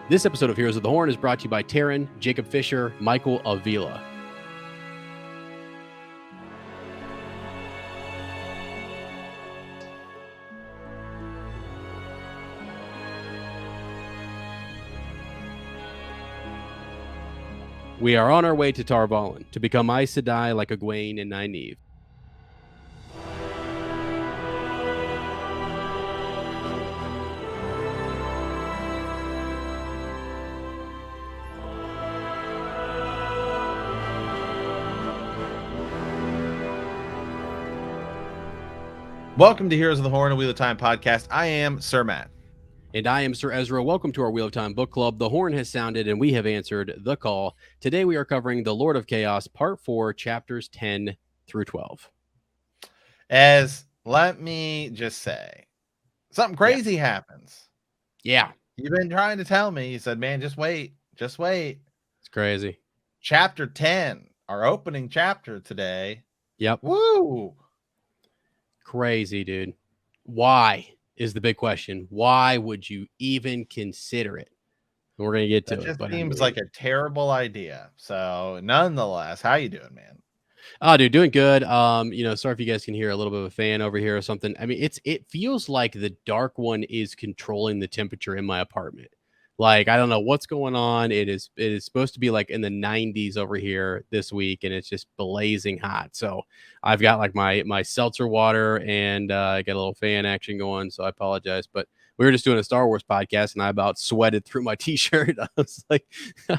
This episode of Heroes of the Horn is brought to you by Taryn, Jacob Fisher, Michael Avila. We are on our way to Tar Valon to become Aes Sedai like Egwene and Nynaeve. Welcome to Heroes of the Horn, a Wheel of Time podcast. I am Sir Matt. And I am Sir Ezra. Welcome to our Wheel of Time book club. The horn has sounded and we have answered the call. Today we are covering The Lord of Chaos, Part 4, Chapters 10 through 12. Let me just say, something crazy happens. Yeah. You've been trying to tell me. You said, man, just wait. Just wait. It's crazy. Chapter 10, our opening chapter today. Yep. Woo! Crazy, dude. Why is the big question. Why would you even consider it? We're going to get to it. It just seems like a terrible idea. So nonetheless, how you doing, man? Oh, dude, doing good. Sorry if you guys can hear a little bit of a fan over here or something. I mean, it feels like the dark one is controlling the temperature in my apartment. Like, I don't know what's going on. It is supposed to be like in the 90s over here this week, and it's just blazing hot. So I've got like my seltzer water, and I got a little fan action going. So I apologize, but we were just doing a Star Wars podcast, and I about sweated through my t-shirt. I was like, I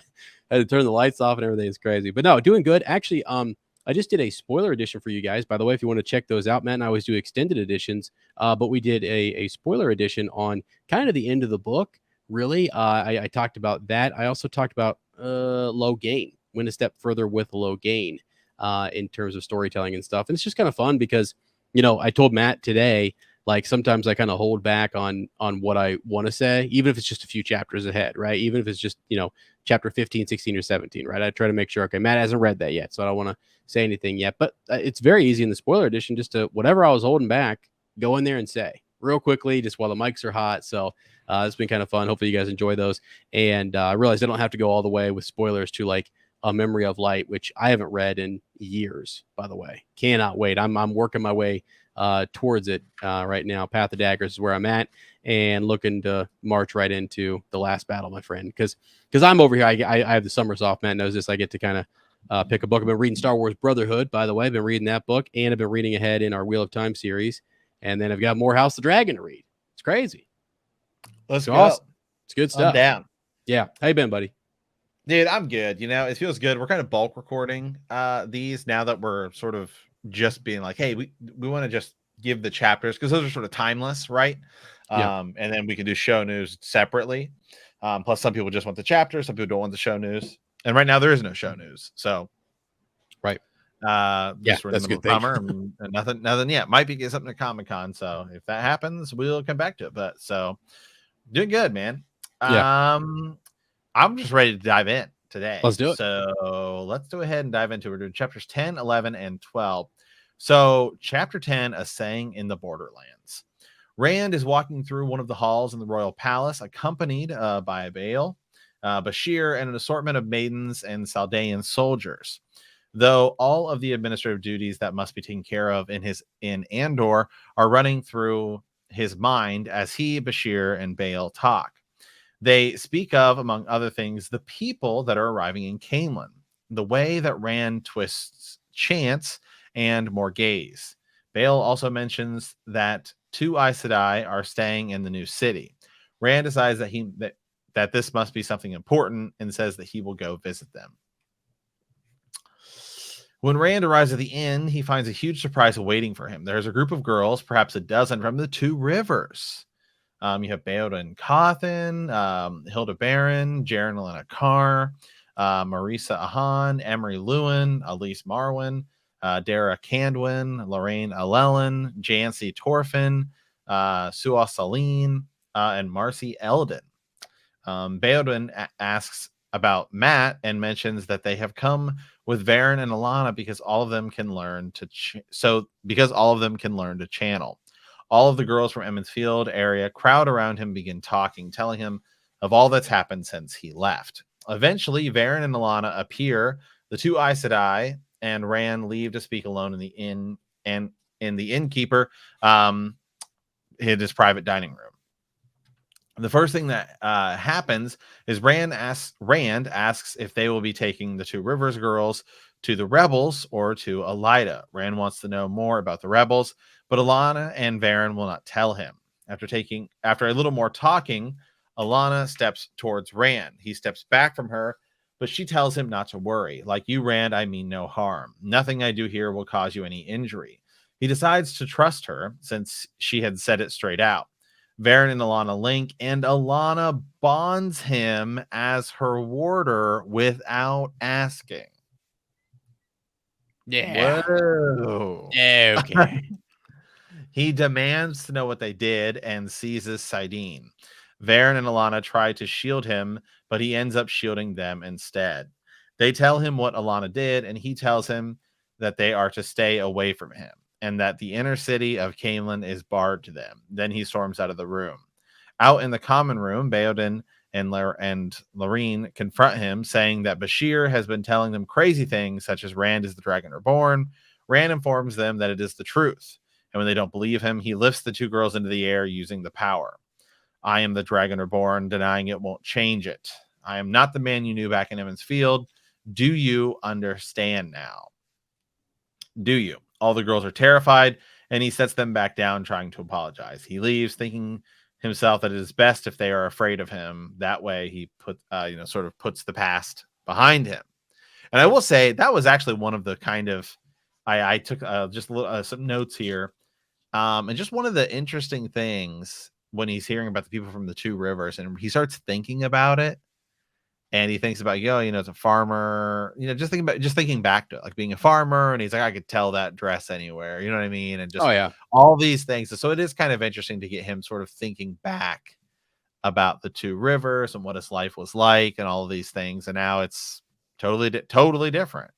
had to turn the lights off, and everything is crazy. But no, doing good. Actually, I just did a spoiler edition for you guys. By the way, if you want to check those out, Matt and I always do extended editions, but we did a spoiler edition on kind of the end of the book. Really, I talked about that. I also talked about Logain, went a step further with Logain in terms of storytelling and stuff. And it's just kind of fun because, I told Matt today, like sometimes I kind of hold back on what I want to say, even if it's just a few chapters ahead, right? Even if it's just, chapter 15, 16, or 17, right? I try to make sure, okay, Matt hasn't read that yet, so I don't want to say anything yet. But it's very easy in the spoiler edition just to, whatever I was holding back, go in there and say real quickly, just while the mics are hot. So it's been kind of fun. Hopefully you guys enjoy those. And I realized I don't have to go all the way with spoilers to like A Memory of Light, which I haven't read in years, by the way. Cannot wait. I'm working my way towards it right now. Path of Daggers is where I'm at, and looking to march right into the last battle, my friend. Because I'm over here. I have the summers off. Matt knows this. I get to kind of pick a book. I've been reading Star Wars Brotherhood, by the way. I've been reading that book, and I've been reading ahead in our Wheel of Time series. And then I've got more House of the Dragon to read. It's crazy. Let's go. Awesome. It's good stuff. I'm down. Yeah. How you been, buddy? Dude, I'm good. It feels good. We're kind of bulk recording these now that we're sort of just being like, hey, we want to just give the chapters because those are sort of timeless, right? Yeah. And then we can do show news separately. Plus, some people just want the chapters. Some people don't want the show news. And right now, there is no show news. So, right. Just we're in the middle of summer and nothing yet. Might be get something at Comic-Con. So if that happens, we'll come back to it. But so doing good, man. Yeah. I'm just ready to dive in today. Let's do it. So let's go ahead and dive into it. We're doing chapters 10, 11, and 12. So chapter 10, A Saying in the Borderlands. Rand is walking through one of the halls in the royal palace, accompanied by Bael, Bashir, and an assortment of maidens and Saldaean soldiers. Though all of the administrative duties that must be taken care of in Andor are running through his mind as he, Bashir, and Bael talk. They speak of, among other things, the people that are arriving in Caemlyn, the way that Rand twists chance, and Morghese. Bael also mentions that 2 Aes Sedai are staying in the new city. Rand decides that this must be something important and says that he will go visit them. When Rand arrives at the inn, he finds a huge surprise awaiting for him. There's a group of girls, perhaps a dozen, from the 2 rivers. You have Beoda Cawthon, Hilda Baron, Jaren Elena Carr, Marisa Ahan, Emery Lewin, Elise Marwin, Dara Candwin, Lorraine Allelin, Jancy Torfin, Suah Saline, and Marcy Eldon. Beoda asks about Matt and mentions that they have come with Varen and Alana because all of them can learn to channel. All of the girls from Emmons Field area crowd around him, begin talking, telling him of all that's happened since he left. Eventually, Varen and Alana appear. The two Aes Sedai and Rand leave to speak alone in the inn, and in the innkeeper in his private dining room. The first thing that happens is Rand asks if they will be taking the two Rivers girls to the rebels or to Elida. Rand wants to know more about the rebels, but Alana and Varen will not tell him. After a little more talking, Alana steps towards Rand. He steps back from her, but she tells him not to worry. Like you, Rand, I mean no harm. Nothing I do here will cause you any injury. He decides to trust her since she had said it straight out. Varen and Alana link, and Alana bonds him as her warder without asking. Yeah. Whoa. Okay. He demands to know what they did and seizes Sidene. Varen and Alana try to shield him, but he ends up shielding them instead. They tell him what Alana did, and he tells him that they are to stay away from him and that the inner city of Caemlyn is barred to them. Then he storms out of the room. Out in the common room, Baodin and Lorene confront him, saying that Bashir has been telling them crazy things, such as Rand is the Dragon Reborn. Rand informs them that it is the truth, and when they don't believe him, he lifts the two girls into the air using the power. I am the Dragon Reborn. Denying it won't change it. I am not the man you knew back in Emmons Field. Do you understand now? Do you? All the girls are terrified, and he sets them back down, trying to apologize. He leaves, thinking himself that it is best if they are afraid of him. That way, he sort of puts the past behind him. And I will say that was actually one of the kind of I took just some notes here, and just one of the interesting things when he's hearing about the people from the two rivers, and he starts thinking about it. And he thinks about, as a farmer, just thinking back to like being a farmer. And he's like, I could tell that dress anywhere. You know what I mean? And just all these things. So it is kind of interesting to get him sort of thinking back about the two rivers and what his life was like and all of these things. And now it's totally different.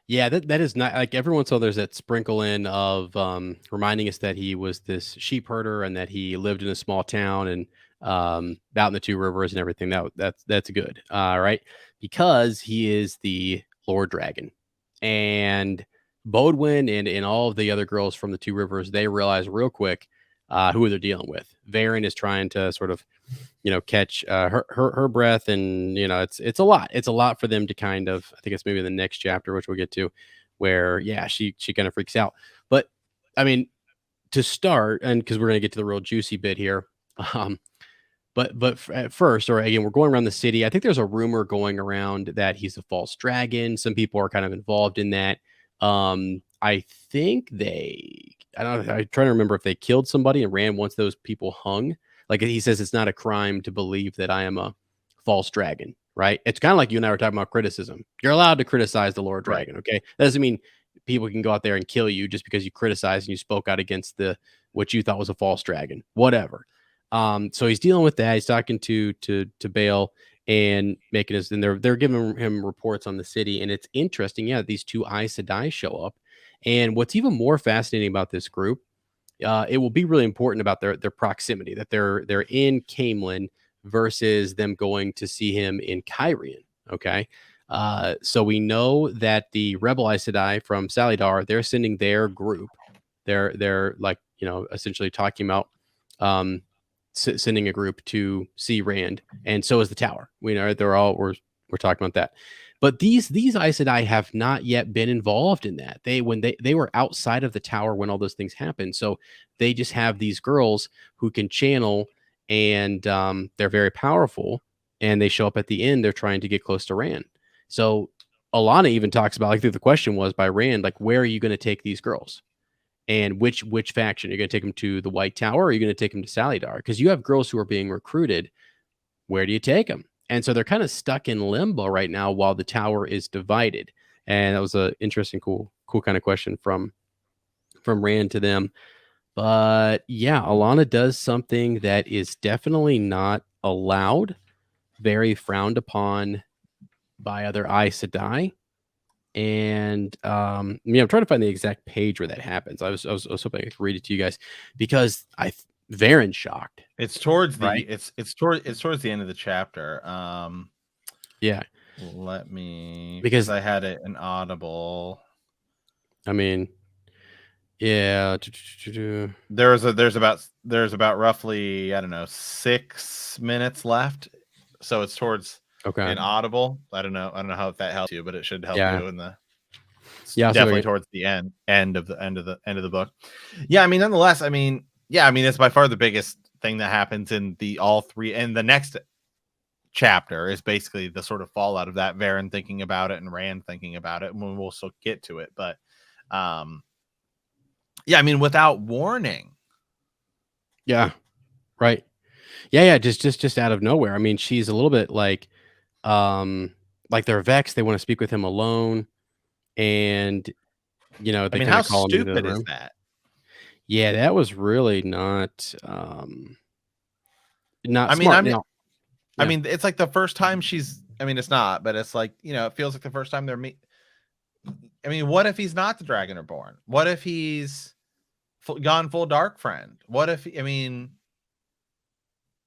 Yeah, that is not like every once in a while there's that sprinkle in of reminding us that he was this sheep herder and that he lived in a small town and out in the two rivers and everything. That's good. Right. Because he is the Lord Dragon. And Bodwin and all of the other girls from the two rivers, they realize real quick who they're dealing with. Varen is trying to sort of catch her breath, and it's a lot for them to kind of, I think it's maybe the next chapter, which we'll get to, where she kind of freaks out. But I mean, to start, and because we're going to get to the real juicy bit here, but at first, or again, we're going around the city. I think there's a rumor going around that he's a false dragon. Some people are kind of involved in that. I think I'm trying to remember if they killed somebody and Rand wants those people hung. Like he says, it's not a crime to believe that I am a false dragon, right? It's kind of like you and I were talking about criticism. You're allowed to criticize the Lord Dragon, okay? That doesn't mean people can go out there and kill you just because you criticized and you spoke out against what you thought was a false dragon, whatever. So he's dealing with that. He's talking to Bael and making his, and they're giving him reports on the city. And it's interesting, these two Aes Sedai show up. And what's even more fascinating about this group, it will be really important about their proximity, that they're in Caemlyn versus them going to see him in Cairhien. Okay. So we know that the rebel Aes Sedai from Salidar, they're sending their group. They're like, essentially talking about sending a group to see Rand, and so is the Tower. We're talking about that. But these Aes Sedai have not yet been involved in that. They were outside of the Tower when all those things happened. So they just have these girls who can channel, and they're very powerful. And they show up at the end. They're trying to get close to Rand. So Alana even talks about, I think the question was by Rand, like, where are you going to take these girls? And which faction? You're going to take them to the White Tower, or are you going to take them to Salidar? Because you have girls who are being recruited. Where do you take them? And so they're kind of stuck in limbo right now while the Tower is divided. And that was an interesting, cool kind of question from Rand to them. But yeah, Alana does something that is definitely not allowed, very frowned upon by other Aes Sedai. And I'm trying to find the exact page where that happens. I was hoping I could read it to you guys, because Varen's shocked. It's towards the Right? it's towards the end of the chapter. Yeah. Let me, because Because I had it in Audible. I mean, yeah. There's about roughly, I don't know, 6 minutes left. So it's towards Okay. in Audible. I don't know how if that helps you, but it should help Yeah. you in the Yeah. I'll see if I definitely can. towards the end of the book. Yeah, I mean, nonetheless, I mean, yeah, I mean, it's by far the biggest thing that happens in the all three, and the next chapter is basically the sort of fallout of that. Varen thinking about it and Rand thinking about it, and we'll still get to it, but yeah, I mean, without warning. Yeah. Right. Yeah. Yeah. Just out of nowhere. I mean, she's a little bit like they're vexed. They want to speak with him alone, and I they mean, kind how of call him into the stupid is room. that? Yeah, that was really not I mean, smart. I'm Now, I yeah. mean, it's like the first time she's, I mean, it's not, but it's like, it feels like the first time they're I mean, what if he's not the Dragon Reborn? What if he's gone full dark friend? What if, I mean,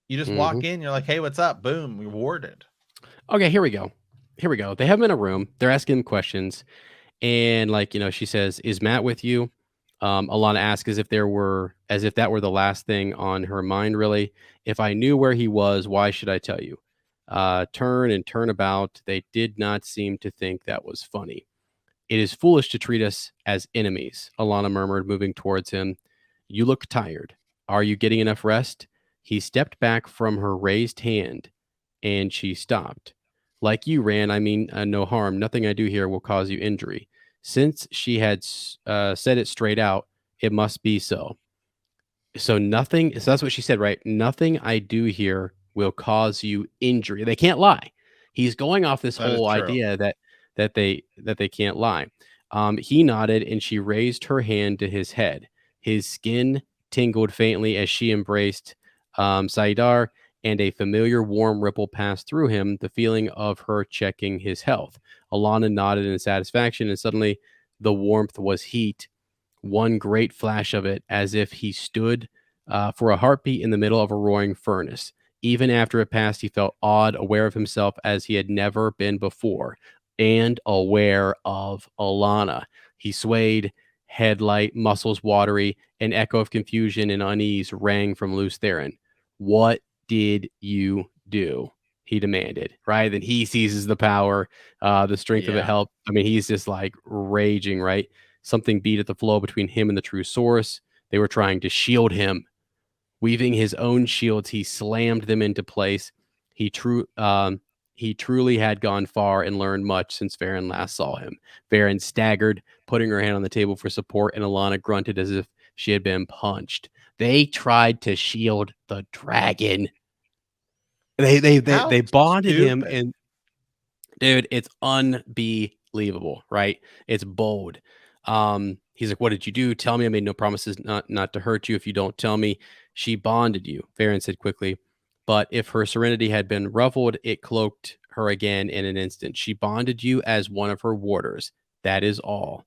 you just Hmm. walk in, you're like, hey, what's up? Boom, rewarded. Okay, here we go. Here we go. They have him in a room. They're asking him questions, and she says, "Is Matt with you?" Alana asks as if that were the last thing on her mind. Really, if I knew where he was, why should I tell you? Turn and turn about. They did not seem to think that was funny. It is foolish to treat us as enemies, Alana murmured, moving towards him. You look tired. Are you getting enough rest? He stepped back from her raised hand, and she stopped. Like you, Ran, I mean no harm. Nothing I do here will cause you injury. Since she had said it straight out, it must be so. So nothing. So that's what she said, right? Nothing I do here will cause you injury. They can't lie. He's going off this That is whole true. idea that they can't lie. He nodded, and she raised her hand to his head. His skin tingled faintly as she embraced Saidar, and a familiar warm ripple passed through him. The feeling of her checking his health. Alana nodded in satisfaction, and suddenly the warmth was heat, one great flash of it, as if he stood for a heartbeat in the middle of a roaring furnace. Even after it passed, he felt awed, aware of himself as he had never been before, and aware of Alana. He swayed, headlight, muscles watery, an echo of confusion and unease rang from Luce Theron. What did you do? He demanded, right? Then he seizes the power, the strength of it Yeah. helped. I mean, he's just like raging, right? Something beat at the flow between him and the true source. They were trying to shield him. Weaving his own shields, he slammed them into place. He true he truly had gone far and learned much since Varen last saw him. Varen staggered, putting her hand on the table for support, and Alana grunted as if she had been punched. They tried to shield the dragon. How They bonded him, stupid. and dude, it's unbelievable, right? It's bold. He's like, "What did you do? Tell me. I made no promises not to hurt you. If you don't tell me, she bonded you." Farron said quickly. But if her serenity had been ruffled, it cloaked her again in an instant. She bonded you as one of her warders. That is all.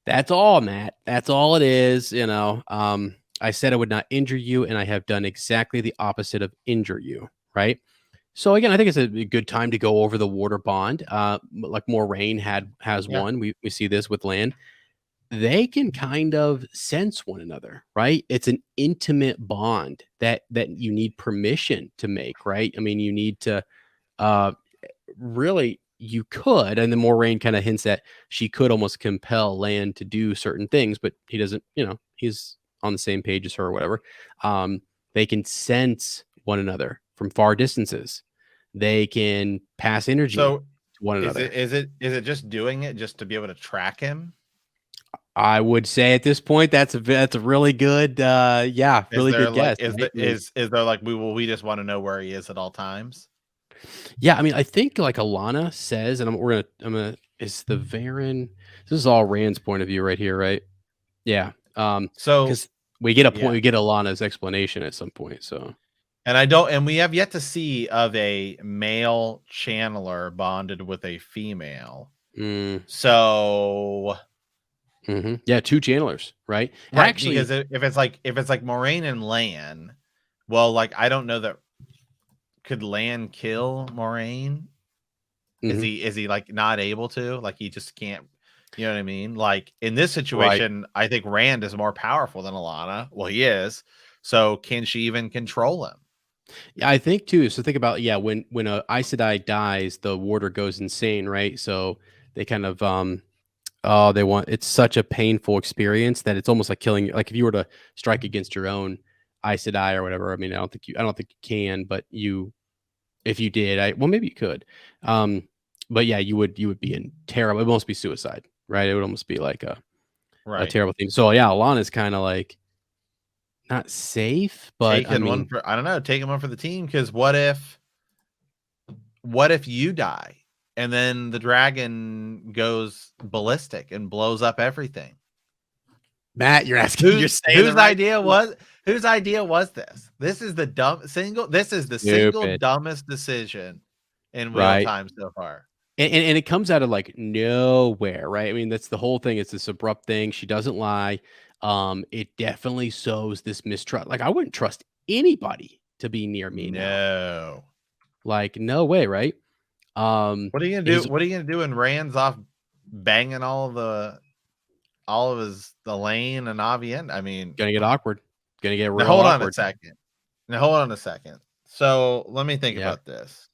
That's all, Matt. That's all it is. I said I would not injure you, and I have done exactly the opposite of injure you. Right. So again, I think it's a good time to go over the water bond. Like Moraine has Yeah. one. We see this with land. They can kind of sense one another, right? It's an intimate bond that you need permission to make, right? I mean, you need to uh really you could, and the Moraine kind of hints that she could almost compel Land to do certain things, but he doesn't, he's on the same page as her or whatever. They can sense one another from far distances. They can pass energy So to one another. is it just doing it just to be able to track him? I would say at this point that's a really good yeah, Is really there good like guess, right? I mean, is there like we just want to know where he is at all times? yeah, I mean, I think like Alana says, and I'm gonna is the Varen. This is all Rand's point of view right here, right? Yeah. So Because we get a point, yeah. we get Alana's explanation at some point. So And we have yet to see of a male channeler bonded with a female. mm, So Yeah, two channelers, right? Right, Actually, because if it's like Moraine and Lan, well, like I don't know that could Lan kill Moraine? mhm, Is he like not able to? Like he just can't, you know what I mean? Like in this right. situation, I think Rand is more powerful than Alana. Well, he is. So can she even control him? Yeah, I think too. So think about when a Aes Sedai dies, the warder goes insane, right? So they kind of oh, they want it's such a painful experience that it's almost like killing. Like if you were to strike against your own Aes Sedai or whatever. I mean, I don't think you can, but you if you did, I well maybe you could. Um, but yeah, you would be in terrible. It would almost be suicide, right? It would almost be like a Right. terrible thing. So yeah, Alana's kind of like not safe, but I Taking one mean, for I don't know, taking one for the team because what if you die and then the dragon goes ballistic and blows up everything? Matt, you're asking, you're Whose saying the whose right idea thing. was whose idea was this? This is the single Stupid, dumbest decision in wheel right? time so far. And it comes out of like nowhere, right? I mean, that's the whole thing. It's this abrupt thing. She doesn't lie. It definitely sows this mistrust. Like I wouldn't trust anybody to be near me now. No. Like no way, right? What are you gonna do? His What are you gonna do when Rand's off banging all of his the lane and Avian? I mean, gonna get awkward. Gonna get now real hold on a awkward. second. Now hold on a second. So let me think Yeah. about this.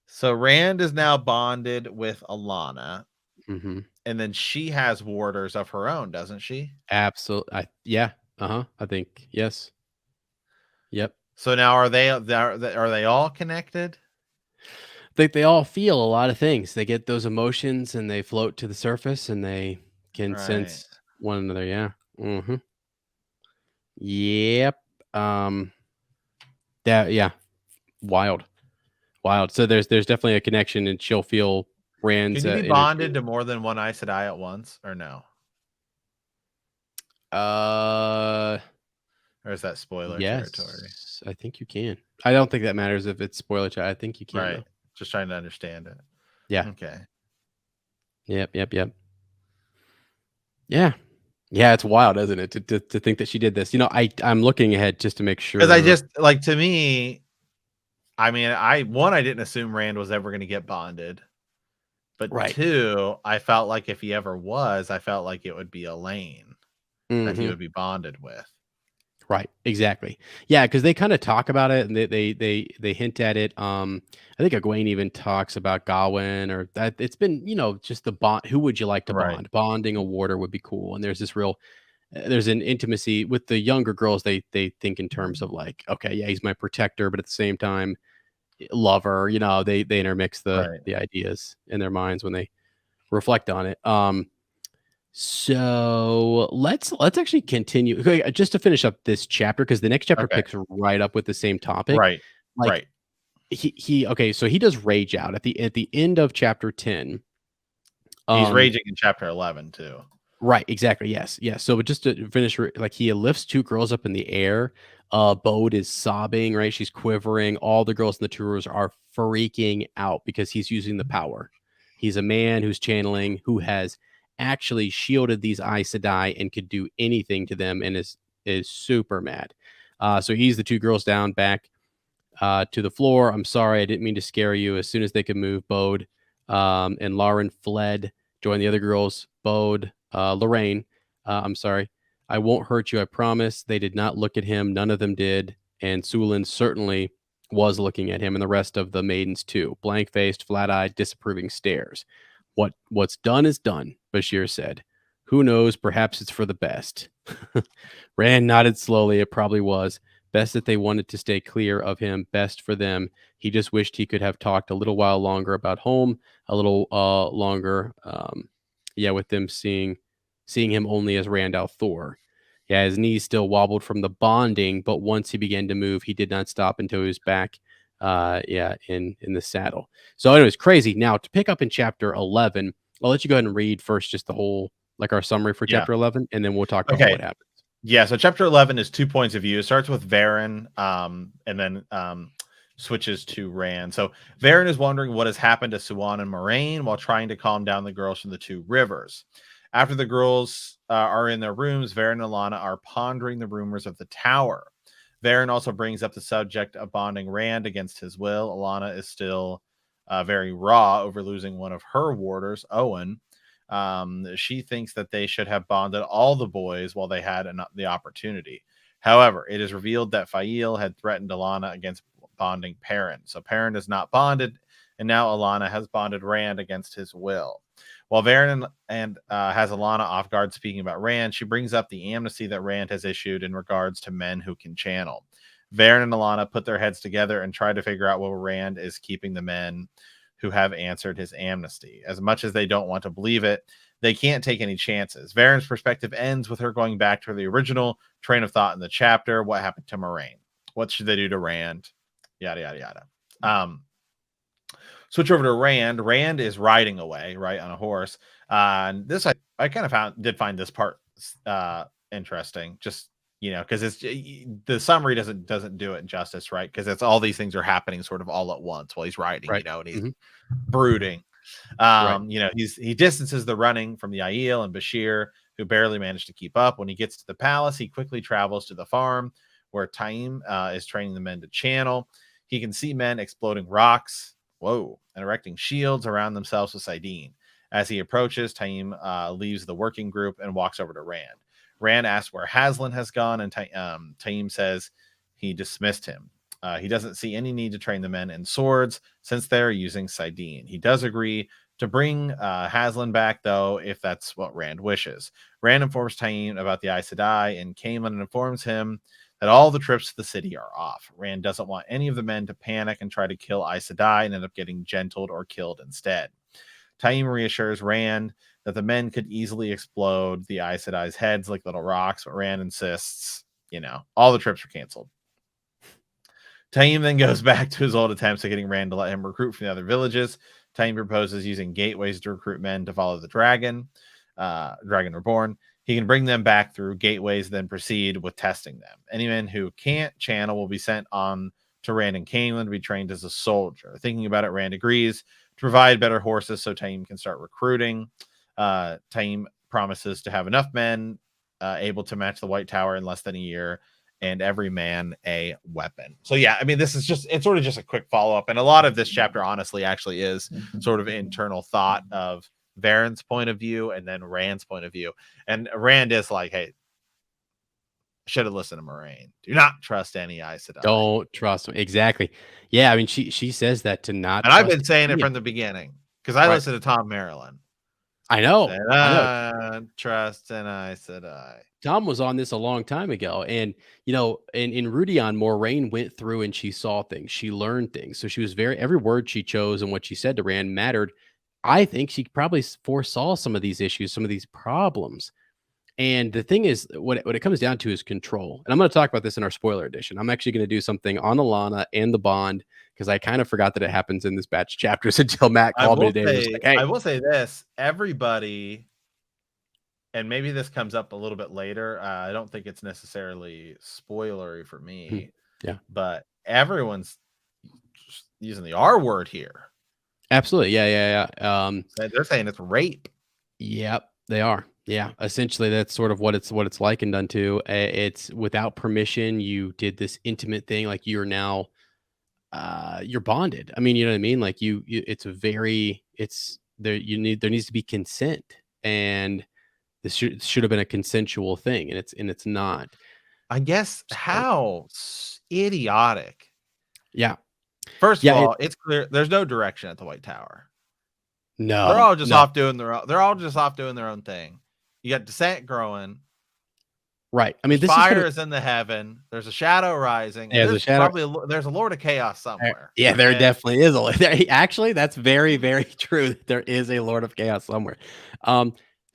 So Rand is now bonded with Alana, Hmm. and then she has warders of her own, doesn't she? Absolutely. Yeah. Uh-huh. I think yes. Yep. So now are they all connected? Think they all feel a lot of things. They get those emotions and they float to the surface and they can Right. sense one another. Yeah. Hmm. Yep. Um. That. Yeah. Wild. Wild. So there's definitely a connection, and she'll feel Can Rand's you be energy. bonded to more than one Aes Sedai at once, or no? Uh. Or is that spoiler territory? Yes. I think you can. I don't think that matters if it's spoiler chat. I think you can Right. though. Just trying to understand it. Yeah. Okay. Yep. Yep. Yep. Yeah. Yeah. It's wild, isn't it? To think that she did this. I'm looking ahead just to make Because I sure. just like to me, I mean, I didn't assume Rand was ever going to get bonded, but Right. two, I felt like if he ever was, I felt like it would be Elaine that he Hmm. would be bonded with. Right, exactly. Yeah, because they kind of talk about it and they hint at it. I think Egwene even talks about Gawain or that it's been, just the bond. Who would you like to Right. bond? Bonding a warder would be cool. And there's this real there's an intimacy with the younger girls. They think in terms of like, okay, yeah, he's my protector, but at the same time, lover. They intermix the Right. the ideas in their minds when they reflect on it. So let's actually continue. Okay, just to finish up this chapter, because the next chapter Okay. picks right up with the same topic. Right. Like Right. he okay, so he does rage out at the end of chapter 10. He's Um, raging in chapter 11 too. right, exactly. Yes, yes. So but just to finish, like he lifts two girls up in the air. Bode is sobbing, right? She's quivering. All the girls in the tours are freaking out because he's using the power. He's a man who's channeling, who has actually shielded these Aes Sedai and could do anything to them, and is super mad. So he's the two girls down back to the floor. I'm sorry, I didn't mean to scare you. As soon as they could move, Bode and Lauren fled, joined the other girls. Bode, Lorraine, I'm sorry. I won't hurt you, I promise. They did not look at him. None of them did. And Sulin certainly was looking at him, and the rest of the maidens too. Blank faced, flat eyed, disapproving stares. What's done is done, Bashir said. Who knows? Perhaps it's for the best. Rand nodded slowly. It probably was. Best that they wanted to stay clear of him. Best for them. He just wished he could have talked a little while longer about home, a little longer. Yeah, with them seeing him only as Rand al'Thor. Yeah, his knees still wobbled from the bonding, but once he began to move, he did not stop until he was back. Yeah, in the saddle. So, anyways, crazy. Now to pick up in chapter 11, I'll let you go ahead and read first, just the whole like our summary for Yeah. chapter 11, and then we'll talk about Okay. what happened. Yeah, so chapter 11 is 2 points of view. It starts with Varen, and then switches to Rand. So Varen is wondering what has happened to Suan and Moraine while trying to calm down the girls from the two rivers. After the girls are in their rooms, Varen and Alana are pondering the rumors of the tower. Varen also brings up the subject of bonding Rand against his will. Alana is still very raw over losing one of her warders, Owen. She thinks that they should have bonded all the boys while they had the opportunity. However, it is revealed that Fael had threatened Alana against bonding Perrin. So Perrin is not bonded, and now Alana has bonded Rand against his will. While Varen and has Alana off guard speaking about Rand, she brings up the amnesty that Rand has issued in regards to men who can channel. Varen and Alana put their heads together and try to figure out where Rand is keeping the men who have answered his amnesty. As much as they don't want to believe it, they can't take any chances. Varen's perspective ends with her going back to the original train of thought in the chapter. What happened to Moraine? What should they do to Rand? Yada, yada, yada. Switch over to Rand. Rand is riding away, right, on a horse. And this I kind of did find this part interesting, just because it's the summary doesn't do it justice, right? Because it's all these things are happening sort of all at once while he's riding, right. and he's brooding. He distances the running from the Aiel and Bashir, who barely managed to keep up. When he gets to the palace, he quickly travels to the farm where Taim is training the men to channel. He can see men exploding rocks, and erecting shields around themselves with Saidin. As he approaches, Taim leaves the working group and walks over to Rand. Rand asks where Haslin has gone, and Taim says he dismissed him. He doesn't see any need to train the men in swords since they're using Saidin. He does agree to bring Haslin back, though, if that's what Rand wishes. Rand informs Taim about the Aes Sedai, and Caemlyn informs him that all the trips to the city are off. Rand doesn't want any of the men to panic and try to kill Aes Sedai and end up getting gentled or killed instead. Taim reassures Rand that the men could easily explode the Aes Sedai's heads like little rocks, but Rand insists, all the trips are canceled. Taim then goes back to his old attempts at getting Rand to let him recruit from the other villages. Taim proposes using gateways to recruit men to follow the Dragon Reborn. He can bring them back through gateways, then proceed with testing them. Any men who can't channel will be sent on to Rand and Caemlyn to be trained as a soldier. Thinking about it, Rand agrees to provide better horses so Taim can start recruiting. Taim promises to have enough men able to match the White Tower in less than a year, and every man a weapon. So yeah, I mean, it's sort of just a quick follow-up. And a lot of this chapter honestly actually is sort of internal thought of Varen's point of view and then Rand's point of view. And Rand is like, hey, should have listened to Moraine. Do not trust any Aes Sedai. Don't trust him. Exactly. Yeah, I mean, she says that to not. And I've been saying it from the beginning because I listened to Tom Maryland. I know. Trust an Aes Sedai. Tom was on this a long time ago, and in Rudion, Moraine went through and she saw things, she learned things, so she was every word she chose and what she said to Rand mattered. I think she probably foresaw some of these issues, some of these problems. And the thing is, what it comes down to is control. And I'm going to talk about this in our spoiler edition. I'm actually going to do something on Alana and the bond because I kind of forgot that it happens in this batch of chapters until Matt called me today. And was like, hey. I will say this: everybody, and maybe this comes up a little bit later. I don't think it's necessarily spoilery for me. Yeah, but everyone's using the R word here. Absolutely, yeah. They're saying it's rape. Yep, they are. Yeah, essentially that's sort of what it's likened unto. It's without permission. You did this intimate thing, like you're now, you're bonded. I mean, you know what I mean? Like there needs to be consent, and this should have been a consensual thing, and it's not. I guess how idiotic. Yeah. First of all, it's clear there's no direction at the White Tower. No, they're all just off doing their own thing. You got dissent growing. Right. I mean, this fire is in the heaven. There's a shadow rising. There's a shadow. There's a Lord of Chaos somewhere. Yeah, there definitely is. Actually, that's very, very true. There is a Lord of Chaos somewhere.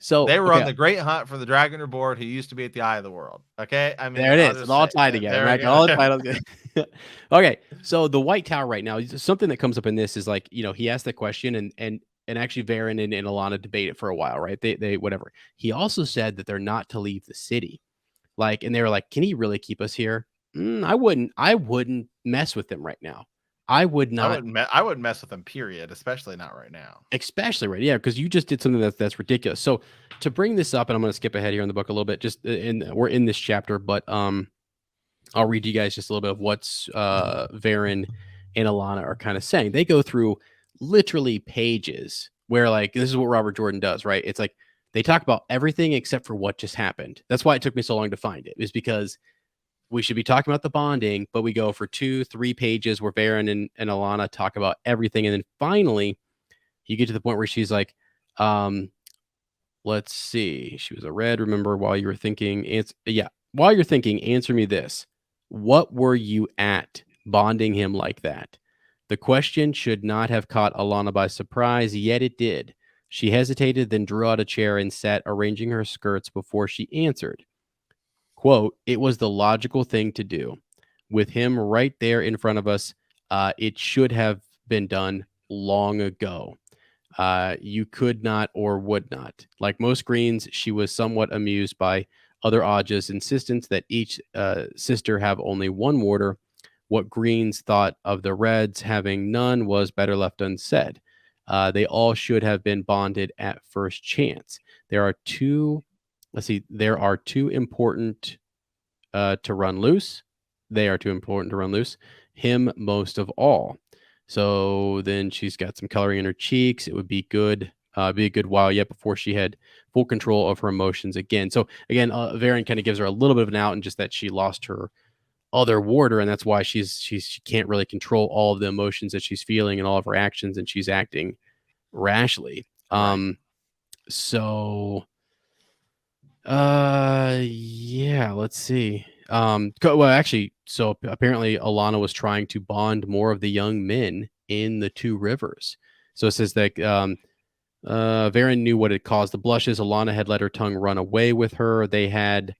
So they were on the great hunt for the Dragon Reborn, who used to be at the Eye of the World. Okay, I mean, there it is. It's all tied together. Right? All the titles. Okay, so the White Tower right now, something that comes up in this is like, he asked the question, and actually Varen and Alana debate it for a while, right? They whatever. He also said that they're not to leave the city, and they were like, can he really keep us here? I wouldn't mess with them right now. I would not. I wouldn't mess with him, period, especially not right now. Especially right, yeah, because you just did something that's ridiculous. So to bring this up, and I'm going to skip ahead here in the book a little bit. Just we're in this chapter, but I'll read you guys just a little bit of what's Varen and Alana are kind of saying. They go through literally pages where like this is what Robert Jordan does, right? It's like they talk about everything except for what just happened. That's why it took me so long to find it, is because we should be talking about the bonding, but we go for 2-3 pages where Varen and Alana talk about everything, and then finally you get to the point where she's like, let's see. She was a red. Remember, while you were thinking, while you're thinking, answer me this. What were you at bonding him like that? The question should not have caught Alana by surprise, yet it did. She hesitated, then drew out a chair and sat arranging her skirts before she answered. Quote, it was the logical thing to do. With him right there in front of us, it should have been done long ago. You could not or would not. Like most Greens, she was somewhat amused by other Ajah's insistence that each sister have only one warder. What Greens thought of the Reds having none was better left unsaid. They all should have been bonded at first chance. There are two important to run loose. They are too important to run loose. Him most of all. So then she's got some coloring in her cheeks. It would be good, be a good while yet before she had full control of her emotions again. So again, Varen kind of gives her a little bit of an out, and just that she lost her other warder, and that's why she can't really control all of the emotions that she's feeling and all of her actions, and she's acting rashly. Right. So yeah, let's see. Well, actually, so apparently Alana was trying to bond more of the young men in the two rivers. So it says that Varen knew what had caused the blushes. Alana had let her tongue run away with her. They had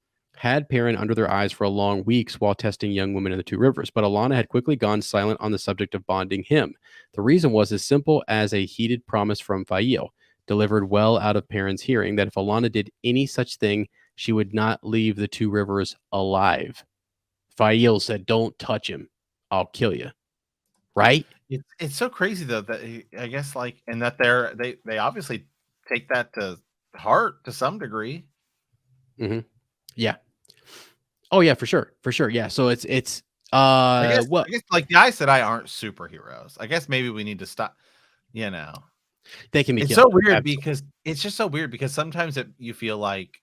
Perrin under their eyes for a long weeks while testing young women in the two rivers, but Alana had quickly gone silent on the subject of bonding him. The reason was as simple as a heated promise from Fael, delivered well out of Perrin's hearing, that if Alana did any such thing, she would not leave the two rivers alive. Fael said, "Don't touch him. I'll kill you." Right? It's so crazy though that I guess like, and that they obviously take that to heart to some degree. Mm-hmm. Yeah. Oh yeah, for sure, for sure. Yeah. So it's I what guess like the Aes Sedai aren't superheroes. I guess maybe we need to stop. You know, they can be it's killed. so weird Absolutely. because it's just so weird because sometimes you feel like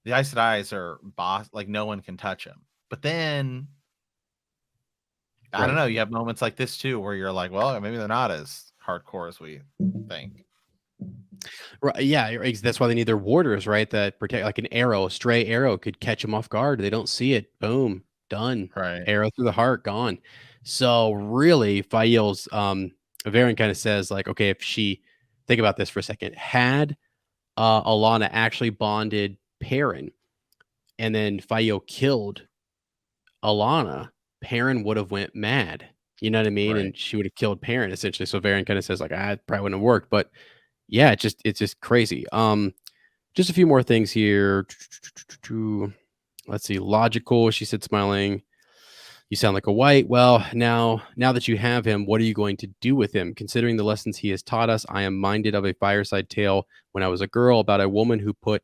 the Aes Sedai are boss, like no one can touch them. But then I don't Right. know. You have moments like this too where you're like, well, maybe they're not as hardcore as we think. Right. Yeah. That's why they need their warders, right? That protect, like an arrow, a stray arrow could catch them off guard. They don't see it. Boom. Done. Right. Arrow through the heart. Gone. So really, Fael's Varen kind of says, like, okay, if she think about this for a second, had Alana actually bonded Perrin, and then Fael killed Alana, Perrin would have went mad. You know what I mean? Right. And she would have killed Perrin essentially. So Varen kind of says, like, it probably wouldn't have worked. But yeah, it's just crazy. Just a few more things here. Let's see. Logical, she said, smiling. You sound like a white. Well, now that you have him, what are you going to do with him? Considering the lessons he has taught us, I am minded of a fireside tale when I was a girl about a woman who put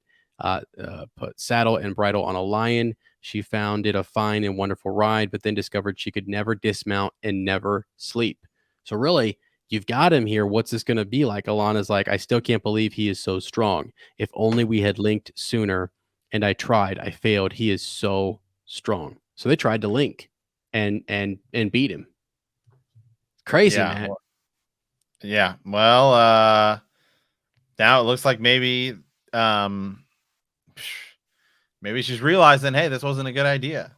saddle and bridle on a lion. She found it a fine and wonderful ride, but then discovered she could never dismount and never sleep. So really, you've got him here. What's this going to be like? Alana's like, I still can't believe he is so strong. If only we had linked sooner. And I tried. I failed. He is so strong. So they tried to link and beat him. Crazy, Yeah. Matt. Yeah. Well, now it looks like maybe she's realizing, hey, this wasn't a good idea.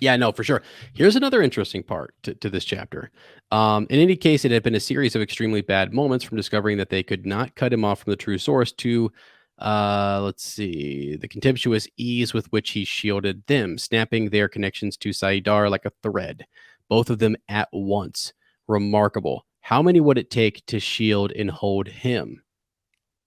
Yeah, no, for sure. Here's another interesting part to this chapter. In any case, it had been a series of extremely bad moments, from discovering that they could not cut him off from the true source to, let's see, the contemptuous ease with which he shielded them, snapping their connections to Saidar like a thread, both of them at once. Remarkable. How many would it take to shield and hold him?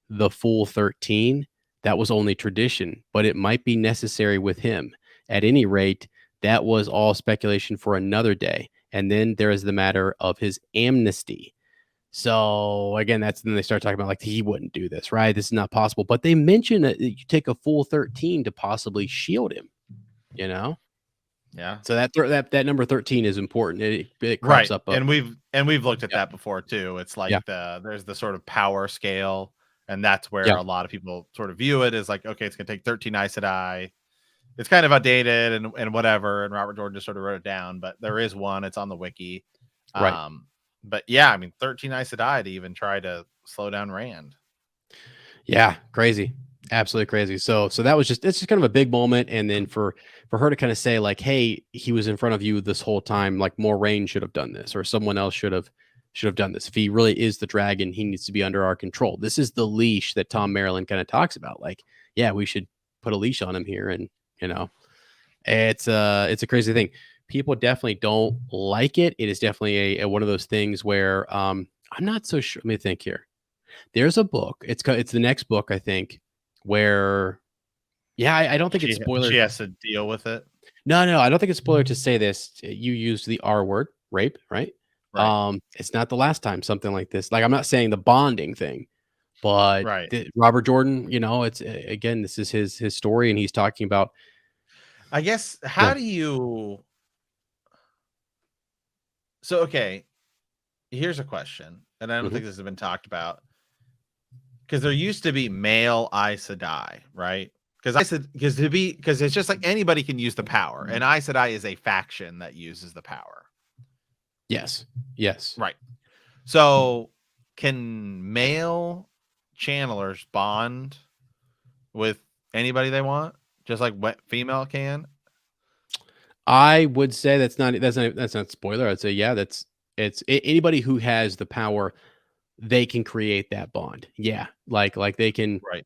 The full 13? That was only tradition, but it might be necessary with him. At any rate, that was all speculation for another day. And then there is the matter of his amnesty. So again, that's then they start talking about like he wouldn't do this, right? This is not possible. But they mention that you take a full 13 to possibly shield him, you know? Yeah. So that number 13 is important. It crops Right. up. And we've looked at Yeah. that before too. It's like Yeah. there's the sort of power scale, and that's where Yeah. a lot of people sort of view it as like, okay, it's gonna take 13 Aes Sedai. It's kind of outdated and whatever, and Robert Jordan just sort of wrote it down, but there is one, it's on the wiki. Right. But yeah, I mean 13 Aes Sedai to even try to slow down Rand. Yeah, crazy. Absolutely crazy. So that was it's just kind of a big moment. And then for her to kind of say, like, hey, he was in front of you this whole time, like Moraine should have done this, or someone else should have done this. If he really is the dragon, he needs to be under our control. This is the leash that Tom Maryland kind of talks about. Like, yeah, we should put a leash on him here. And it's a crazy thing. People definitely don't like it. It is definitely a one of those things where I'm not so sure. Let me think here. There's a book. It's the next book, I think, where I don't think it's spoiler. She has to deal with it. No, I don't think it's spoiler to say this. You used the R word, rape, right? Right. It's not the last time something like this. Like I'm not saying the bonding thing, but Right. Robert Jordan, it's again, this is his story, and he's talking about. I guess how do you? So okay, here's a question, and I don't think this has been talked about. Because there used to be male Aes Sedai, right? Because it's just like anybody can use the power, and Aes Sedai is a faction that uses the power. Yes. Right. So can male channelers bond with anybody they want, just like what female can? I would say that's not spoiler. I'd say it's anybody who has the power. They can create that bond. Yeah. Like they can. Right.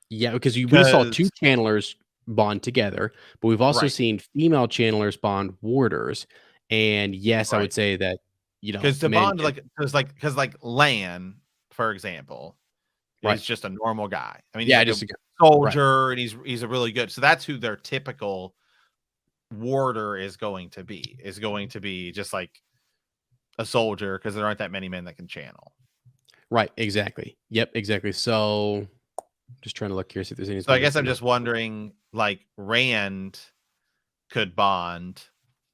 Yeah, because we saw two channelers bond together, but we've also seen female channelers bond warders. And yes, I would say that because to bond because Lan, for example, right, is just a normal guy. I mean, yeah, he's just like a soldier, and he's a really good. So that's who their typical warder is going to be. Is going to be just like a soldier, because there aren't that many men that can channel. Right. Exactly. Yep. Exactly. So, just trying to look here, see if there's anything. So I guess I'm just wondering, like Rand could bond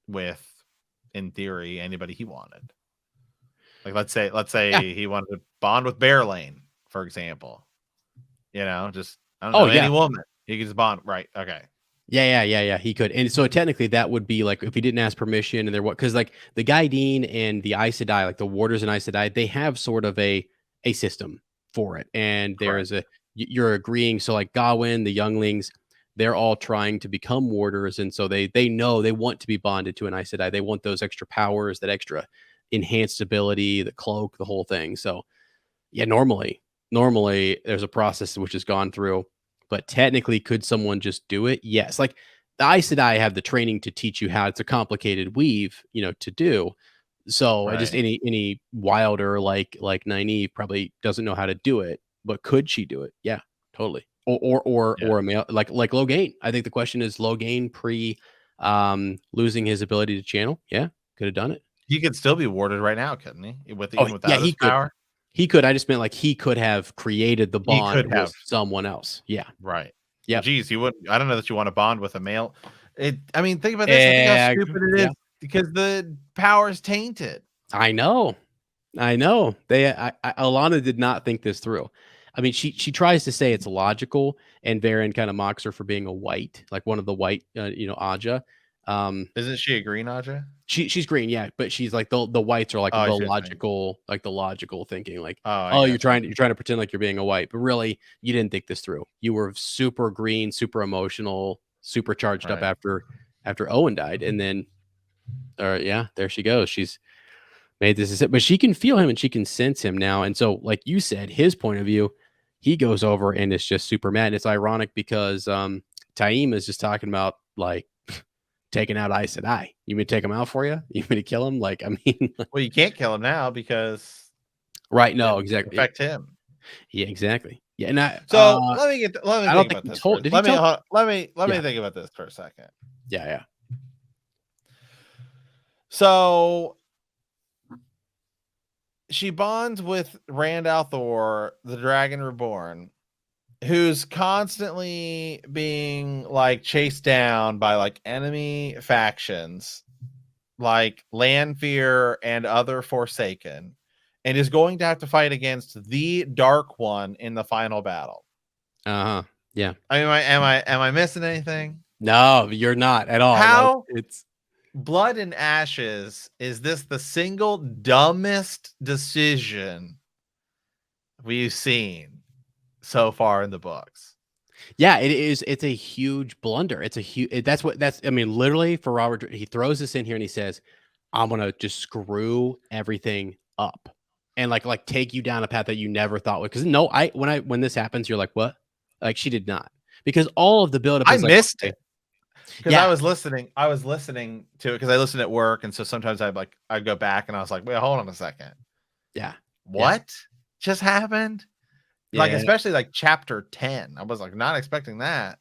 with, in theory, anybody he wanted. Like let's say he wanted to bond with Bearlane, for example. Just I don't know, any woman. He could just bond. Right. Okay. Yeah. He could. And so technically that would be like if he didn't ask permission and because like the Gai'don and the Aes Sedai, like the warders and Aes Sedai, they have sort of a system for it. And there is you're agreeing. So like Gawain, the younglings, they're all trying to become warders. And so they know they want to be bonded to an Aes Sedai. They want those extra powers, that extra enhanced ability, the cloak, the whole thing. So yeah, normally there's a process which has gone through. But technically, could someone just do it? Yes. Like the Aes Sedai have the training to teach you how it's a complicated weave, to do. So just any wilder like Nynaeve probably doesn't know how to do it, but could she do it? Yeah, totally. Or a male like Logain. I think the question is Logain pre losing his ability to channel. Yeah, could have done it. He could still be warded right now, couldn't he? Even without his power. He could. I just meant like he could have created the bond with someone else. Yeah. Right. Yeah. Well, geez, you wouldn't. I don't know that you want to bond with a male. I mean, think about this. Think how stupid it is because the power is tainted. I know. Alana did not think this through. I mean, she tries to say it's logical, and Varen kind of mocks her for being a white, like one of the white, Aja. Isn't she a green Aja? She's green, yeah, but she's like the whites are like the logical thinking, like you're trying to pretend like you're being a white, but really you didn't think this through. You were super green, super emotional, super charged up after Owen died, and then, there she goes. She's made this, but she can feel him and she can sense him now, and so like you said, his point of view, he goes over and it's just super mad. And it's ironic because Taim is just talking about like taking out Aes Sedai. You mean to take him out for you? You mean to kill him? Like, I mean, well, you can't kill him now because no, exactly. Affect him. Yeah, exactly. Yeah, and let me think about this. Let me think about this for a second. Yeah. So she bonds with Rand al'Thor, the Dragon Reborn, who's constantly being like chased down by like enemy factions like Lanfear and other Forsaken, and is going to have to fight against the Dark One in the final battle. Uh-huh. Yeah. I mean, am I missing anything? No, you're not at all. Like How it's Blood and Ashes is this the single dumbest decision we've seen so far in the books? yeah, it is. It's a huge blunder. It's a huge. That's. I mean, literally for Robert, he throws this in here and he says, "I'm gonna just screw everything up and like take you down a path that you never thought would." Because no, when this happens, you're like, "What?" Like she did not, because all of the buildup I is like, missed okay, it because yeah, I was listening to it because I listen at work, and so sometimes I'd go back and I was like, wait, hold on a second, yeah, yeah, what just happened? Like yeah, especially like chapter 10, I was like not expecting that.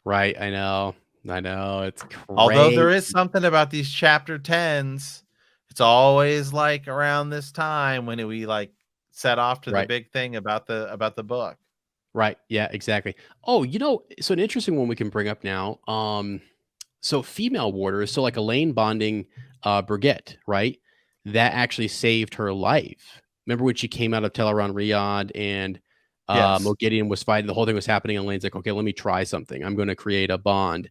right. I know, it's Although there crazy, is something about these chapter 10s, it's always like around this time when we like set off to the right? big thing about the book. Right. Yeah, exactly. Oh, so an interesting one we can bring up now. So female warders, so like Elaine bonding Brigitte, right? That actually saved her life. Remember when she came out of Teleron Riyadh and Yes. Moghedien was fighting, the whole thing was happening, and Elaine's like, okay, let me try something. I'm going to create a bond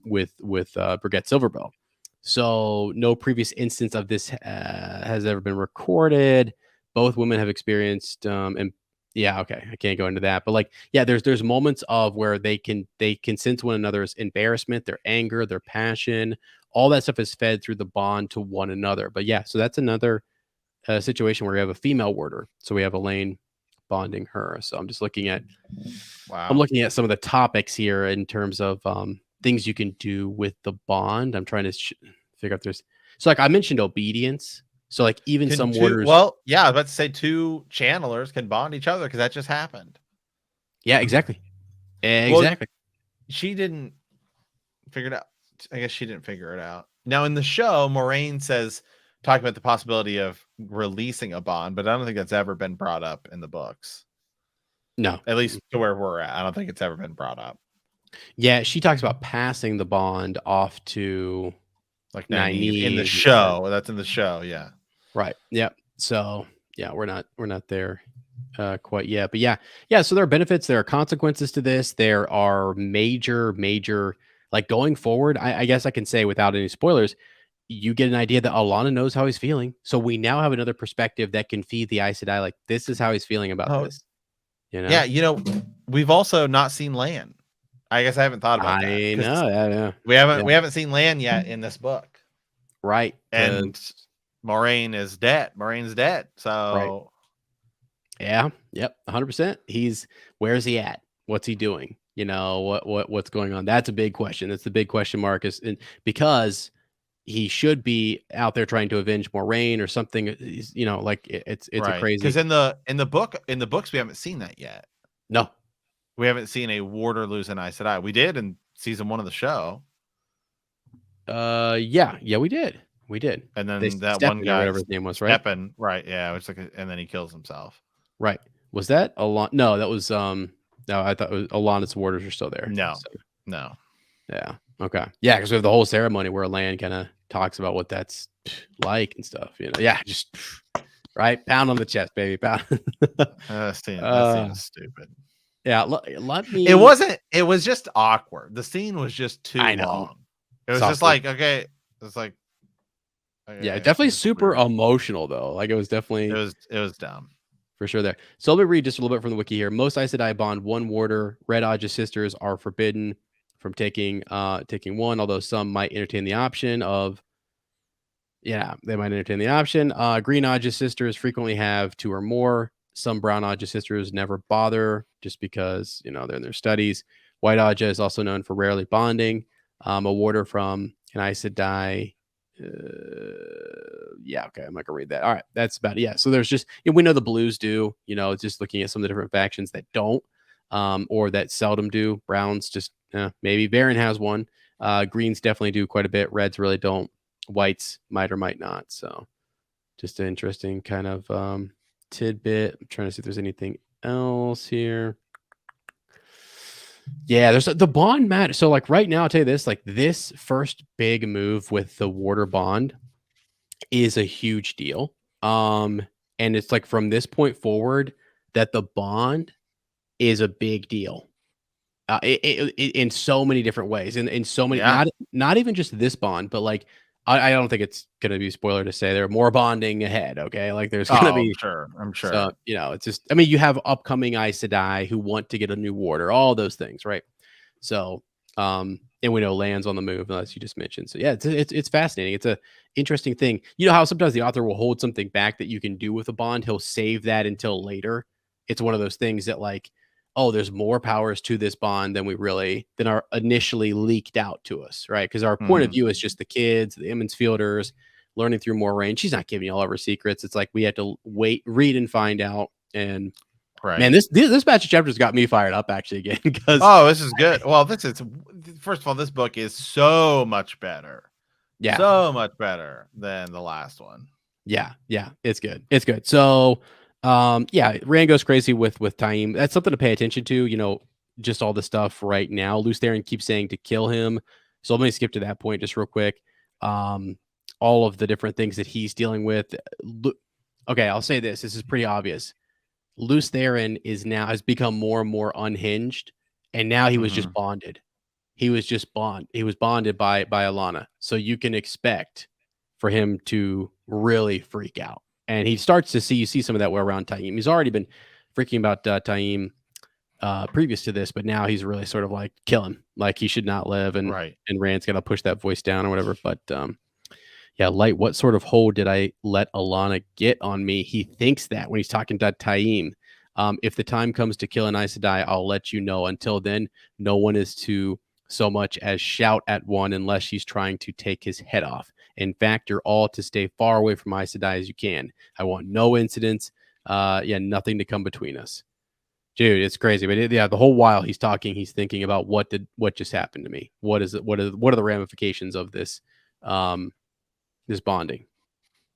with Brigitte Silverbow. So no previous instance of this has ever been recorded. Both women have experienced and yeah, okay. I can't go into that. But like, yeah, there's moments of where they can sense one another's embarrassment, their anger, their passion. All that stuff is fed through the bond to one another. But yeah, so that's another situation where we have a female warder. So we have Elaine bonding her. So I'm Wow. looking at some of the topics here in terms of things you can do with the bond. I'm trying to figure out there's so like I mentioned obedience. So like even Can some two warders, well, yeah, I was about to say two channelers can bond each other because that just happened. yeah, exactly, Well, exactly. she didn't figure it out. I guess she didn't figure it out. Now in the show, Moraine says talking about the possibility of releasing a bond, but I don't think that's ever been brought up in the books. No, At least to where we're at. I don't think it's ever been brought up. yeah, she talks about passing the bond off to Like nigh Nynaeve in the or show. That's in the show, yeah. right. Yep. So yeah, we're not there quite yet. But yeah. So there are benefits, there are consequences to this. There are major like going forward. I guess I can say without any spoilers, you get an idea that Alana knows how he's feeling. So we now have another perspective that can feed the Aes Sedai. Like this is how he's feeling about Oh, this. You know. yeah. We've also not seen Lan. I guess I haven't thought about that I because know. Yeah. we haven't Yeah. we haven't seen Lan yet in this book. Right. Because And Moraine is dead. Moraine's dead. right. So Yeah. Yep. 100%. Where's he at? What's he doing? What's going on? That's a big question. That's the big question mark because he should be out there trying to avenge Moraine or something. Like it's a right. Because crazy. in the books, we haven't seen that yet. No. We haven't seen a warder lose an Aes Sedai. We did in season 1 of the show. Yeah, we did. We did. And They then that one Stephen or guy whatever his name was, right? Steppen, right? Yeah, it's like, and then he kills himself. Right. Was that Alon? No, that was no, I thought it was Alana's warders are still there. No, So, no. yeah. Okay. Yeah, because we have the whole ceremony where Lan kind of talks about what that's like and stuff. Yeah, just right. Pound on the chest, baby. Pound. That scene is stupid. Yeah. Let me. It wasn't. It was just awkward. The scene was just too I know. long. It was Soft just like, okay, it's like, okay, yeah, definitely it's super weird. emotional though. Like it was definitely It was dumb. for sure there. So let me read just a little bit from the wiki here. Most Aes Sedai bond one warder. Red Ajah sisters are forbidden from taking one, although some might entertain the option of they might entertain the option. Green Ajah sisters frequently have two or more. Some brown Ajah sisters never bother just because they're in their studies. White Ajah is also known for rarely bonding. A warder from an Aes Sedai. Yeah, okay, I'm not gonna read that. All right, that's about it. Yeah, so there's just we know the blues do. Just looking at some of the different factions that don't, or that seldom do. Browns just maybe Varen has one. Greens definitely do quite a bit. Reds really don't. whites might or might not. So just an interesting kind of tidbit. I'm trying to see if there's anything else here. Yeah, there's the bond matter. So like right now, I'll tell you this, like this first big move with the water bond is a huge deal. And it's like from this point forward that the bond is a big deal. In so many different ways, and in so many, Yeah. not even just this bond, but like I don't think it's gonna be a spoiler to say there are more bonding ahead. Okay, like there's gonna Oh, I'm be sure. I'm so sure. it's just I mean you have upcoming Aes Sedai who want to get a new warder, all those things, right? So and we know lands on the move, as you just mentioned. So yeah, it's fascinating. It's a interesting thing. You know how sometimes the author will hold something back that you can do with a bond. He'll save that until later. It's one of those things that like, oh, there's more powers to this bond than are initially leaked out to us, right? Because our point of Mhm. view is just the kids, the Emmons Fielders, learning through more range. She's not giving you all of her secrets. It's like we had to wait, read, and find out. And man, Right. this batch of chapters got me fired up actually again because Oh, this is good. Well, this is first of all, this book is so much better. yeah, So much better than the last one. yeah, it's good. It's good. So, yeah, Rand goes crazy with Taim. That's something to pay attention to. Just all the stuff right now. Luce Theron keeps saying to kill him. So let me skip to that point just real quick. Um, all of the different things that he's dealing with. Okay, I'll say this. This is pretty obvious. Luce Theron has become more and more unhinged, and now he was just Mhm. bonded. He was bonded by Alana. So you can expect for him to really freak out. And he starts to see you see some of that around Taim. He's already been freaking about Taim previous to this, but now he's really sort of like kill him. Like he should not live Right. and Rand's gotta push that voice down or whatever. But yeah, Light, what sort of hold did I let Alana get on me? He thinks that when he's talking to Taim. If the time comes to kill an Aes Sedai, I'll let you know. Until then, no one is to so much as shout at one unless she's trying to take his head off. In fact, you're all to stay far away from Aes Sedai as you can. I want no incidents. Yeah, nothing to come between us. Dude, it's crazy. But yeah, the whole while he's talking, he's thinking about what just happened to me. What is it? What are the ramifications of this? This bonding.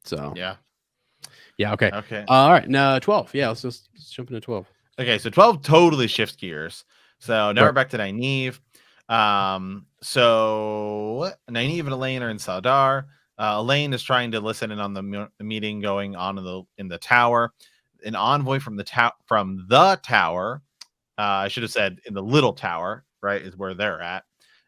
So Yeah. yeah, okay. Okay. All right. No, 12. Yeah, let's jump into 12. Okay, so 12 totally shifts gears. So now we're Right. back to Nynaeve. So Nynaeve and Elaine are in Saldar. Elaine is trying to listen in on the meeting going on in the tower. An envoy from the tower. I should have said in the little tower, right, is where they're at.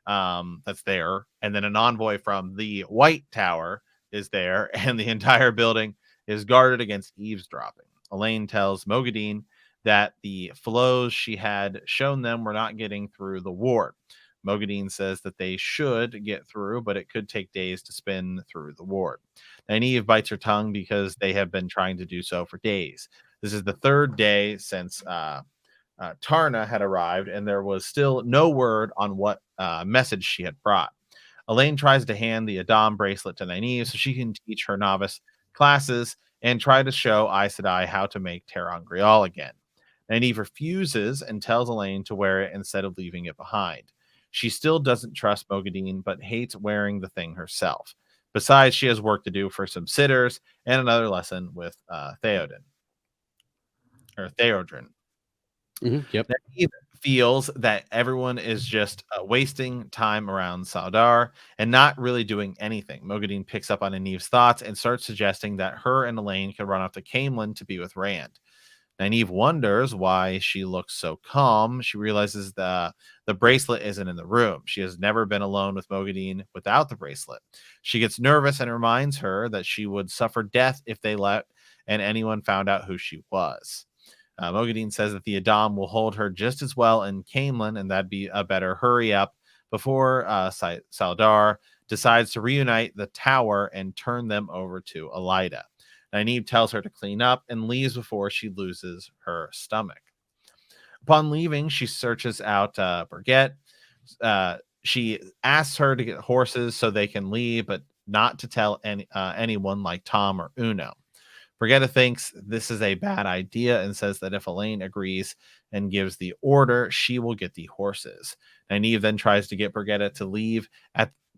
That's there. And then an envoy from the White Tower is there, and the entire building is guarded against eavesdropping. Elaine tells Mogadine that the flows she had shown them were not getting through the ward. Mogadine says that they should get through, but it could take days to spin through the ward. Nynaeve bites her tongue because they have been trying to do so for days. This is the third day since Tarna had arrived, and there was still no word on what message she had brought. Elaine tries to hand the Adam bracelet to Nynaeve so she can teach her novice classes and try to show Aes Sedai how to make Tarmon Gai'don again. Nynaeve refuses and tells Elaine to wear it instead of leaving it behind. She still doesn't trust Mogadine, but hates wearing the thing herself. Besides, she has work to do for some sitters and another lesson with Theodrin. Yep. Nynaeve feels that everyone is just wasting time around Saldar and not really doing anything. Mogadine picks up on Nynaeve's thoughts and starts suggesting that her and Elaine could run off to Caemlyn to be with Rand. Nynaeve wonders why she looks so calm. She realizes the bracelet isn't in the room. She has never been alone with Mogadine without the bracelet. She gets nervous and reminds her that she would suffer death if they let and anyone found out who she was. Mogadine says that the Adam will hold her just as well in Caemlyn, and that'd be a better hurry up before Saldar decides to reunite the tower and turn them over to Elida. Nynaeve tells her to clean up and leaves before she loses her stomach. Upon leaving, she searches out Birgitte. She asks her to get horses so they can leave, but not to tell anyone like Tom or Uno. Birgitte thinks this is a bad idea and says that if Elaine agrees and gives the order, she will get the horses. Nynaeve then tries to get Birgitte to leave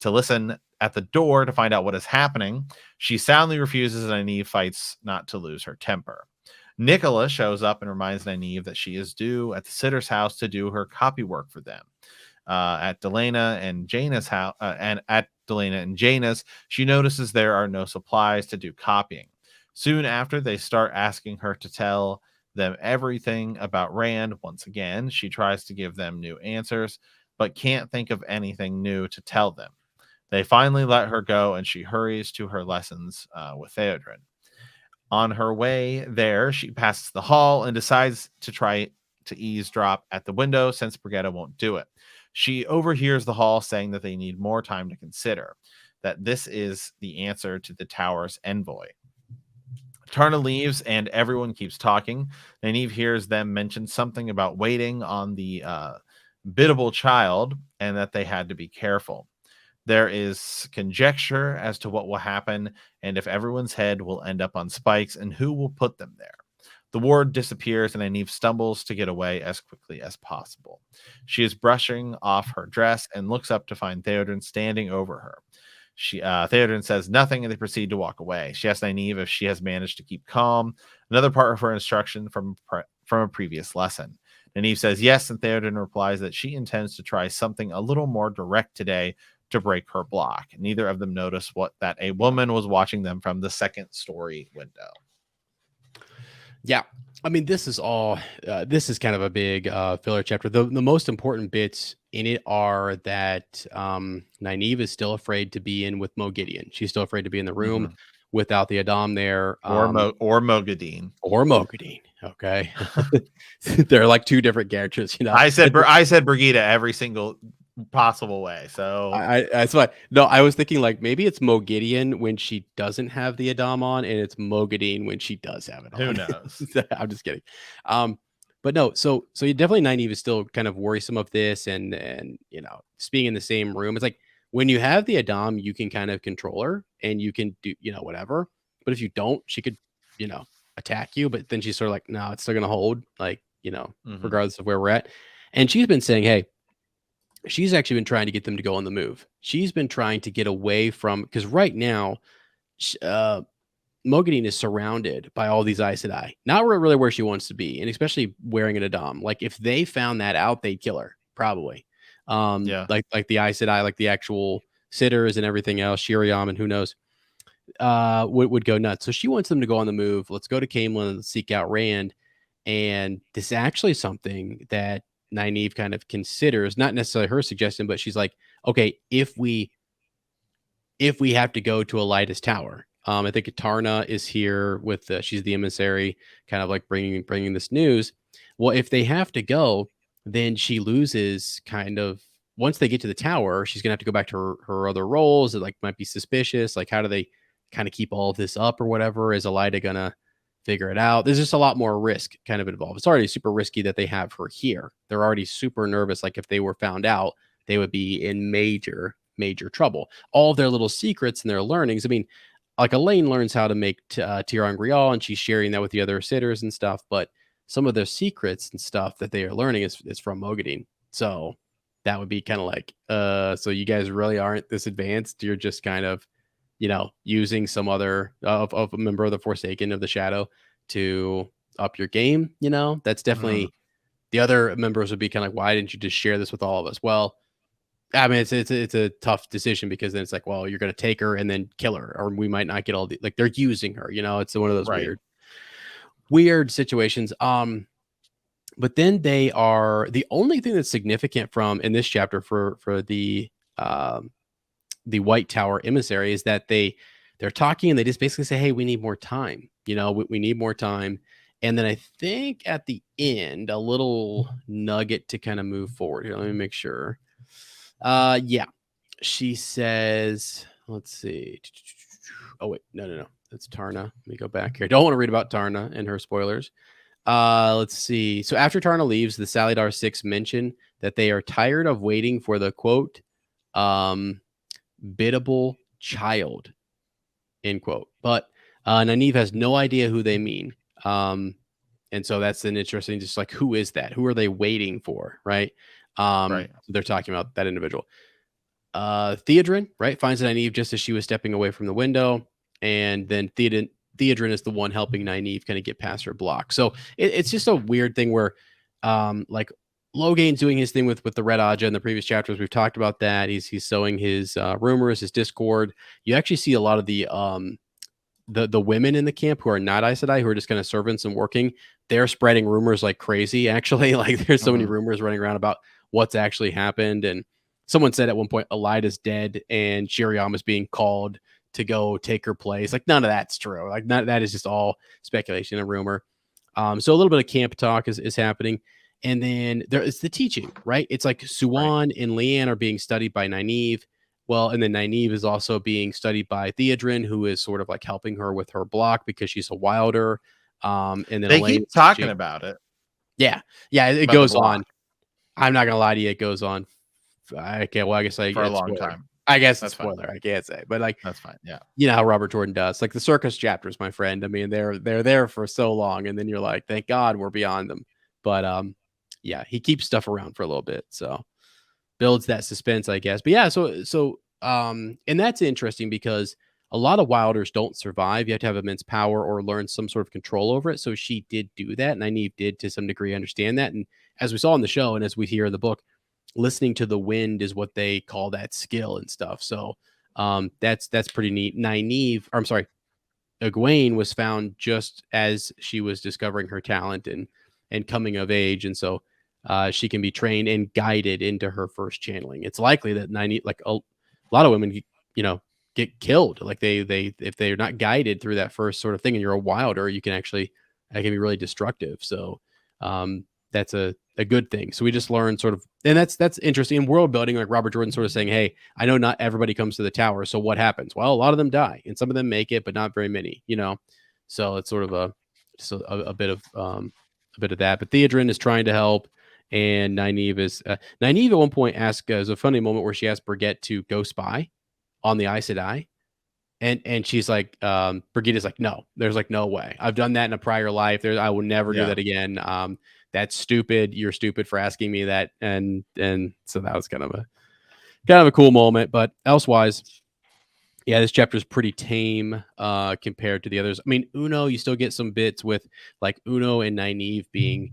to listen at the door to find out what is happening. She soundly refuses, and Nynaeve fights not to lose her temper. Nicola shows up and reminds Nynaeve that she is due at the sitter's house to do her copy work for them. At Delena and Jaina's house, and at Delena and Jaina's, she notices there are no supplies to do copying. Soon after, they start asking her to tell them everything about Rand. Once again, she tries to give them new answers, but can't think of anything new to tell them. They finally let her go, and she hurries to her lessons with Theodrin. On her way there, she passes the hall and decides to try to eavesdrop at the window since Brigitte won't do it. She overhears the hall saying that they need more time to consider, that this is the answer to the tower's envoy. Tarna leaves and everyone keeps talking. Nynaeve hears them mention something about waiting on the biddable child and that they had to be careful. There is conjecture as to what will happen and if everyone's head will end up on spikes and who will put them there. The ward disappears and Nynaeve stumbles to get away as quickly as possible. She is brushing off her dress and looks up to find Theodrin standing over her. Theodrin says nothing and they proceed to walk away. She asks Nynaeve if she has managed to keep calm, another part of her instruction from a previous lesson. Nynaeve says yes, and Theodrin replies that she intends to try something a little more direct today to break her block. Neither of them notice that a woman was watching them from the second story window. Yeah. I mean, this is kind of a big filler chapter. The most important bits in it are that Nynaeve is still afraid to be in with Mo Gideon. She's still afraid to be in the room without the Adam there. Or Mogadine. Or Mogadine. Okay. They're like two different characters, you know. I said Brigitte every single possible way. So that's why. No, I was thinking like maybe it's Mo Gideon when she doesn't have the Adam on, and it's Mogadine when she does have it on. Who knows? I'm just kidding. But no, so you definitely Nynaeve is still kind of worrisome of this, and you know, just being in the same room. It's like when you have the Adam, you can kind of control her and you can do, you know, whatever. But if you don't, she could, you know, attack you. But then she's sort of like, no, it's still gonna hold, like, you know, regardless of where we're at. And she's been saying, hey, she's actually been trying to get them to go on the move. She's been trying to get away from, because right now, Mogadine is surrounded by all these Aes Sedai, not really where she wants to be, and especially wearing an Adam. Like if they found that out, they'd kill her probably. Like the Aes Sedai, like the actual sitters and everything else, Shiriam and who knows, would go nuts. So she wants them to go on the move. Let's go to Camelin and seek out Rand. And this is actually something that Nynaeve kind of considers, not necessarily her suggestion, but she's like, okay, if we have to go to Elidas Tower, I think Tarna is here with she's the emissary, kind of like bringing this news. Well, if they have to go, then she loses kind of once they get to the tower. She's gonna have to go back to her other roles. It like might be suspicious. Like, how do they kind of keep all of this up or whatever? Is Elida gonna figure it out? There's just a lot more risk kind of involved. It's already super risky that they have her here. They're already super nervous. Like if they were found out, they would be in major trouble. All of their little secrets and their learnings. I mean, like Elaine learns how to make Tirang Grial, and she's sharing that with the other sitters and stuff. But some of their secrets and stuff that they are learning is from Mogadine. So that would be kind of like, so you guys really aren't this advanced. You're just kind of, you know, using some other of a member of the Forsaken of the Shadow to up your game. You know, that's definitely the other members would be kind of like, why didn't you just share this with all of us? Well, I mean, it's a tough decision because then it's like, well, you're going to take her and then kill her, or we might not get all the, like they're using her, you know, it's one of those weird situations. But then they are the only thing that's significant from in this chapter for the White Tower emissary is that they're talking and they just basically say, hey, we need more time. You know, we need more time. And then I think at the end, a little nugget to kind of move forward here. Let me make sure. Yeah, she says, let's see. Oh, wait, no. That's Tarna. Let me go back here. Don't want to read about Tarna and her spoilers. Let's see. So after Tarna leaves, the Salidar Six mention that they are tired of waiting for the quote, biddable child, end quote. But Nynaeve has no idea who they mean. And so that's an interesting, just like, who is that? Who are they waiting for? Right. So they're talking about that individual. Theodrin, right, finds Nynaeve just as she was stepping away from the window, and then Theodrin is the one helping Nynaeve kind of get past her block. So it's just a weird thing where, like Logain's doing his thing with the Red Aja in the previous chapters. We've talked about that. He's sowing his rumors, his discord. You actually see a lot of the women in the camp who are not Aes Sedai, who are just kind of servants and working. They're spreading rumors like crazy. Actually, like there's so many rumors running around about what's actually happened. And someone said at one point, Elida's dead and Shiriama's being called to go take her place. Like none of that's true. Like that is just all speculation and rumor. So a little bit of camp talk is happening. And then there is the teaching, right? It's like Suan and Leanne are being studied by Nynaeve. Well, and then Nynaeve is also being studied by Theodrin, who is sort of like helping her with her block because she's a wilder. And then they keep talking about it. Yeah. Yeah. It goes on. I'm not going to lie to you. It goes on. Okay. Well, I guess for a long time. I guess it's spoiler. I can't say, but like, that's fine. Yeah. You know how Robert Jordan does, like the circus chapters, my friend. I mean, they're there for so long. And then you're like, thank God we're beyond them. But, yeah, he keeps stuff around for a little bit. So builds that suspense, I guess. But yeah, and that's interesting because a lot of wilders don't survive. You have to have immense power or learn some sort of control over it. So she did do that, and Nynaeve did to some degree understand that. And as we saw in the show, and as we hear in the book, listening to the wind is what they call that skill and stuff. So that's pretty neat. Egwene was found just as she was discovering her talent and coming of age, and so she can be trained and guided into her first channeling. It's likely that like a lot of women, get killed. Like if they're not guided through that first sort of thing, and you're a wilder, it can be really destructive. So that's a good thing. So we just learned sort of, and that's interesting in world building. Like Robert Jordan sort of saying, hey, I know not everybody comes to the tower. So what happens? Well, a lot of them die, and some of them make it, but not very many. So it's sort of a bit of that. But Theodrin is trying to help. And Nynaeve at one point asked, there's a funny moment where she asked Brigitte to go spy on the Aes Sedai. And she's like, Brigitte is like, no, there's like no way. I've done that in a prior life. I will never do that again. That's stupid. You're stupid for asking me that. And so that was kind of a cool moment. But elsewise, yeah, this chapter is pretty tame compared to the others. I mean, Uno, you still get some bits with like Uno and Nynaeve being.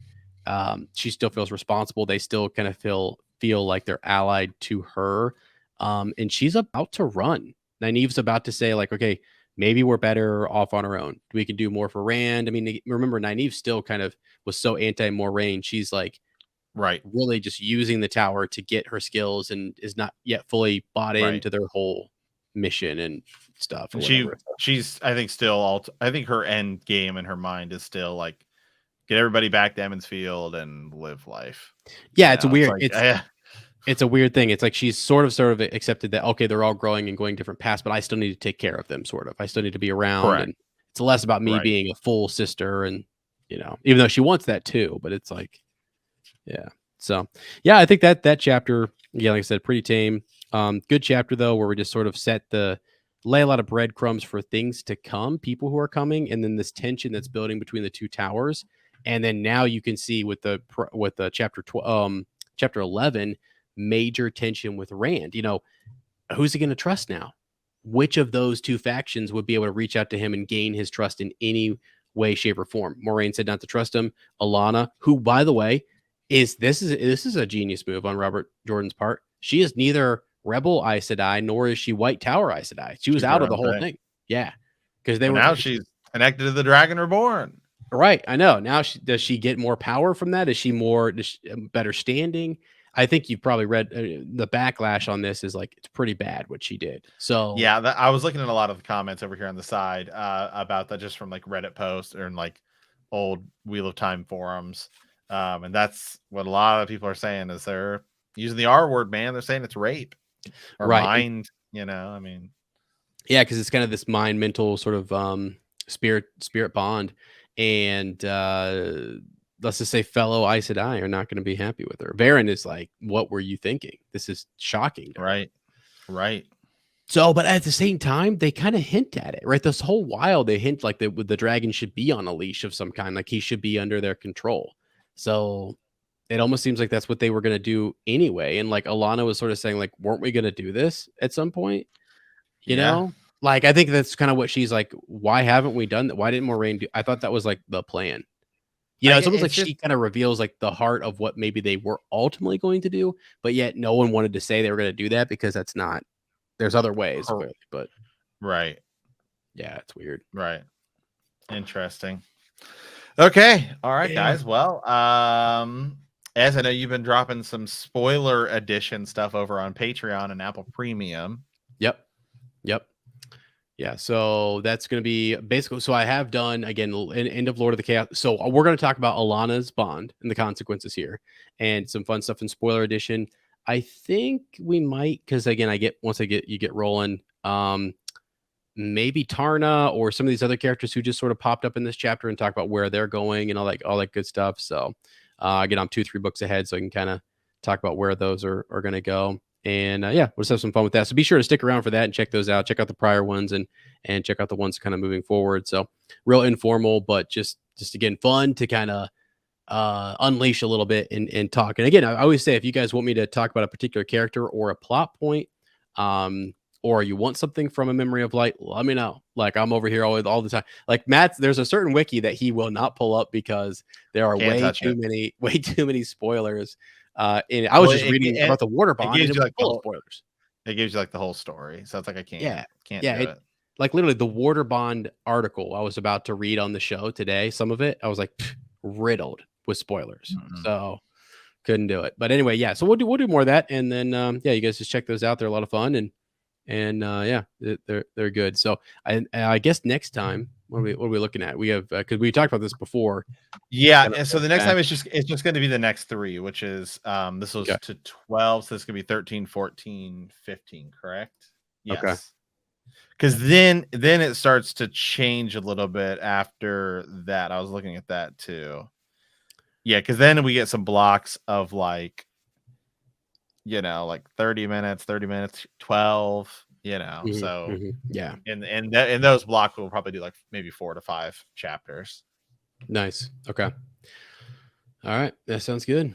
She still feels responsible. They still kind of feel like they're allied to her. And she's about to run. Nynaeve's about to say like, okay, maybe we're better off on our own. We can do more for Rand. I mean, remember Nynaeve still kind of was so anti-Moraine. She's like, really just using the tower to get her skills and is not yet fully bought into their whole mission and stuff. She's, I think her end game in her mind is still like, get everybody back to Emmons Field and live life. Yeah, it's weird. It's a weird thing. It's like she's sort of accepted that, okay, they're all growing and going different paths, but I still need to take care of them, sort of. I still need to be around. Correct. And it's less about me being a full sister and, even though she wants that too, but it's like, yeah. So, yeah, I think that chapter, yeah, like I said, pretty tame. Good chapter, though, where we just sort of lay a lot of breadcrumbs for things to come, people who are coming, and then this tension that's building between the two towers. And then now you can see with the chapter 11, major tension with Rand. Who's he going to trust now? Which of those two factions would be able to reach out to him and gain his trust in any way, shape, or form? Moraine said not to trust him. Alana, who, by the way, this is a genius move on Robert Jordan's part. She is neither Rebel Aes Sedai nor is she White Tower Aes Sedai. She was out of the whole thing. Yeah, because now she's connected to the Dragon Reborn. Right, I know. Now, does she get more power from that? Is she better standing? I think you've probably read the backlash on this is like it's pretty bad what she did. So yeah, I was looking at a lot of the comments over here on the side about that, just from like Reddit posts or in like old Wheel of Time forums, and that's what a lot of people are saying is they're using the R word, man. They're saying it's rape or mind. I mean, yeah, because it's kind of this mind mental sort of spirit bond. And let's just say fellow Aes Sedai are not going to be happy with her. Varen is like, what were you thinking? This is shocking. Right. So, but at the same time, they kind of hint at it, right? This whole while they hint like the dragon should be on a leash of some kind, like he should be under their control. So it almost seems like that's what they were going to do anyway. And like Alana was sort of saying, like, weren't we going to do this at some point? You Yeah. know, like I think that's kind of what she's like. Why haven't we done that? Why didn't Moraine do? I thought that was like the plan. It's almost like It's just she kind of reveals like the heart of what maybe they were ultimately going to do, but yet no one wanted to say they were going to do that because that's not. There's other ways, clearly, but right. yeah, it's weird. Right. Interesting. Okay. All right, Yeah. guys. Well, as I know you've been dropping some spoiler edition stuff over on Patreon and Apple Premium. Yep. Yeah, so that's going to be basically. So I have done again end of Lord of the Chaos. So we're going to talk about Alana's bond and the consequences here, and some fun stuff in spoiler edition. I think we might, because again, once you get rolling, maybe Tarna or some of these other characters who just sort of popped up in this chapter and talk about where they're going and all that good stuff. So again, I'm 2-3 books ahead, so I can kind of talk about where those are going to go. And yeah, we'll just have some fun with that. So be sure to stick around for that and check those out. Check out the prior ones and check out the ones kind of moving forward. So real informal, but just again fun to kind of unleash a little bit and talk. And again, I always say if you guys want me to talk about a particular character or a plot point, or you want something from A Memory of Light, let me know. Like I'm over here all the time. Like Matt's, there's a certain wiki that he will not pull up because there are way too many spoilers. And I was just reading about the water bond. It gives you like full of spoilers. It gives you like the whole story. So it's like I can't do it. Like literally the water bond article I was about to read on the show today, some of it, I was like riddled with spoilers. So couldn't do it. But anyway, yeah. So we'll do more of that. And then you guys just check those out. They're a lot of fun and yeah, they're good. So I guess next time, what are we looking at? We have because we talked about this before. Yeah, and so the next time it's just going to be the next 3, which is this was to 12, so this could be 13, 14, 15, correct? Yes. Okay. Because then it starts to change a little bit after that. I was looking at that too. Yeah, because then we get some blocks of like, like 30 minutes, 12, so yeah. And those blocks will probably do like maybe 4 to 5 chapters. Nice. Okay. All right. That sounds good.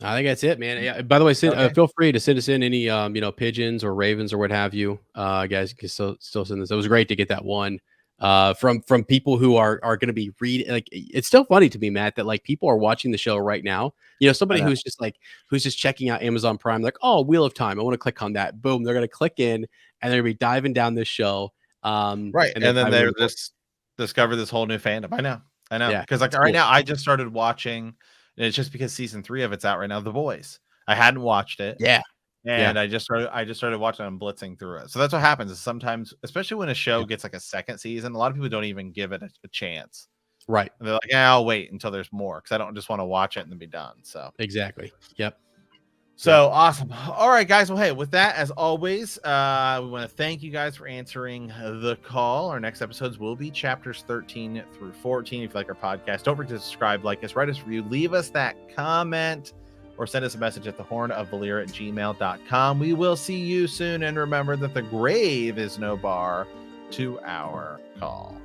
I think that's it, man. Yeah, by the way, feel free to send us in any pigeons or ravens or what have you. Guys, you can still send this. It was great to get that one from people who are going to be reading. Like, it's still funny to me, Matt, that like people are watching the show right now. Somebody who's just checking out Amazon Prime, like, oh, Wheel of Time, I want to click on that. Boom, they're going to click in and they're going to be diving down this show. Right, and then they're just discover this whole new fandom. I know, because like right now, I just started watching. And it's just because season 3 of it's out right now. The Boys. I hadn't watched it. Yeah. And I just started watching and blitzing through it. So that's what happens is sometimes, especially when a show gets like a second season, a lot of people don't even give it a chance. Right. And they're like, yeah, I'll wait until there's more because I don't just want to watch it and then be done. So exactly. Yep. So awesome. All right, guys. Well, hey, with that, as always, we want to thank you guys for answering the call. Our next episodes will be chapters 13 through 14. If you like our podcast, don't forget to subscribe, like us, write us a review, leave us that comment, or send us a message at thehornofvalyr@gmail.com. We will see you soon. And remember that the grave is no bar to our call.